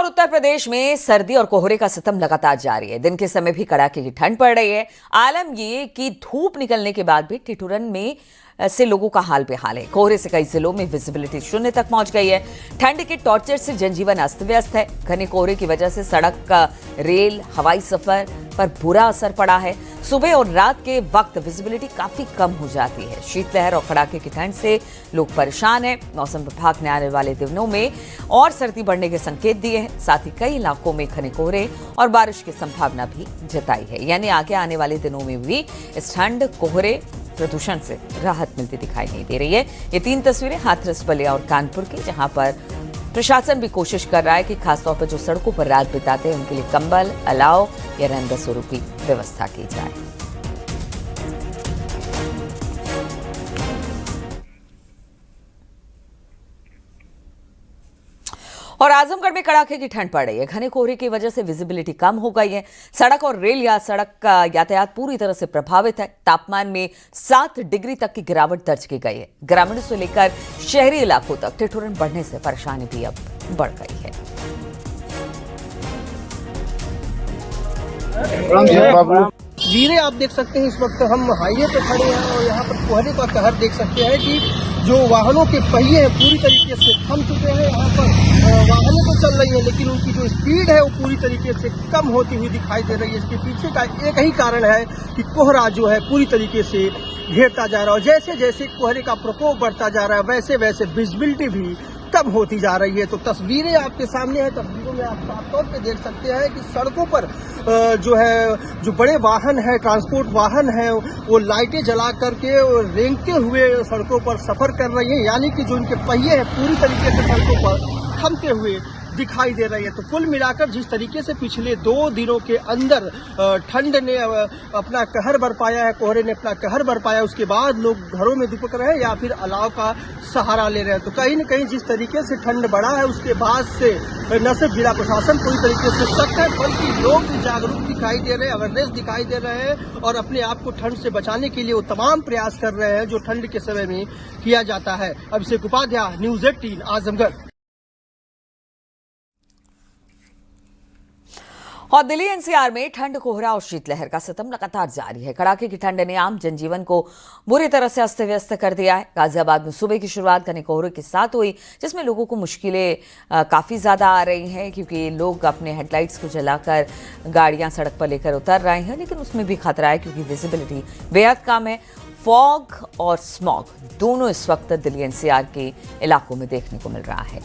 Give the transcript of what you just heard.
और उत्तर प्रदेश में सर्दी और कोहरे का सितम लगातार जारी है। दिन के समय भी कड़ाके की ठंड पड़ रही है। आलम ये कि धूप निकलने के बाद भी ठिठुरन में से लोगों का हाल बेहाल है। कोहरे से कई जिलों में विजिबिलिटी शून्य तक पहुंच गई है। ठंड के टॉर्चर से जनजीवन अस्त व्यस्त है। घने कोहरे की वजह से सड़क का, रेल, हवाई सफर पर बुरा असर पड़ा है। सुबह और रात के वक्त विजिबिलिटी काफी कम हो जाती है। शीतलहर और कड़ाके की ठंड से लोग परेशान हैं। मौसम विभाग ने आने वाले दिनों में और सर्दी बढ़ने के संकेत दिए हैं। साथ ही कई इलाकों में घने कोहरे और बारिश की संभावना भी जताई है। यानी आगे आने वाले दिनों में भी इस ठंड, कोहरे, प्रदूषण से राहत मिलती दिखाई नहीं दे रही है। ये 3 तस्वीरें हाथरस, बलिया और कानपुर की, जहां पर प्रशासन भी कोशिश कर रहा है कि खासतौर पर जो सड़कों पर रात बिताते हैं उनके लिए कंबल, अलाव या रंगसुरु की व्यवस्था की जाए। और आजमगढ़ में कड़ाके की ठंड पड़ रही है। घने कोहरे की वजह से विजिबिलिटी कम हो गई है। सड़क और रेल या सड़क का यातायात पूरी तरह से प्रभावित है। तापमान में 7 डिग्री तक की गिरावट दर्ज की गई है। ग्रामीणों से लेकर शहरी इलाकों तक ठिठुरन बढ़ने से परेशानी भी अब बढ़ गई है। वीरे आप देख सकते हैं, इस वक्त हम हाईवे पे खड़े हैं और यहाँ पर कोहरे का कहर देख सकते हैं कि जो वाहनों के पहिए हैं पूरी तरीके से थम चुके हैं। यहाँ पर वाहनें तो चल रही हैं लेकिन उनकी जो स्पीड है वो पूरी तरीके से कम होती हुई दिखाई दे रही है। इसके पीछे का एक ही कारण है कि कोहरा जो है पूरी तरीके से घेरता जा रहा है और जैसे जैसे कोहरे का प्रकोप बढ़ता जा रहा है वैसे वैसे विजिबिलिटी भी कम होती जा रही है। तो तस्वीरें आपके सामने है। तस्वीरों में आप साफ तौर पे देख सकते हैं कि सड़कों पर जो बड़े वाहन है, ट्रांसपोर्ट वाहन है, वो लाइटें जला करके रेंगते हुए सड़कों पर सफर कर रही हैं। यानी कि जो इनके पहिए हैं पूरी तरीके से सड़कों पर थमते हुए दिखाई दे रही है। तो कुल मिलाकर जिस तरीके से पिछले 2 दिनों के अंदर ठंड ने अपना कहर बरपाया है, कोहरे ने अपना कहर बरपाया, उसके बाद लोग घरों में दुपक रहे हैं या फिर अलाव का सहारा ले रहे हैं। तो कहीं न कहीं जिस तरीके से ठंड बढ़ा है उसके बाद से न सिर्फ जिला प्रशासन पूरी तरीके से सख्त है बल्कि लोग भी जागरूक दिखाई दे रहे हैं, अवेयरनेस दिखाई दे रहे हैं और अपने आप को ठंड से बचाने के लिए वो तमाम प्रयास कर रहे हैं जो ठंड के समय में किया जाता है। अभिषेक उपाध्याय, न्यूज़ 18, आजमगढ़। और दिल्ली एनसीआर में ठंड, कोहरा और शीतलहर का सितम लगातार जारी है। कड़ाके की ठंड ने आम जनजीवन को बुरी तरह से अस्त व्यस्त कर दिया है। गाजियाबाद में सुबह की शुरुआत घने कोहरे के साथ हुई, जिसमें लोगों को मुश्किलें काफ़ी ज़्यादा आ रही हैं क्योंकि लोग अपने हेडलाइट्स को जलाकर गाड़ियां सड़क पर लेकर उतर रहे हैं, लेकिन उसमें भी खतरा है क्योंकि विजिबिलिटी बेहद कम है। फॉग और स्मॉग दोनों इस वक्त दिल्ली एनसीआर के इलाकों में देखने को मिल रहा है।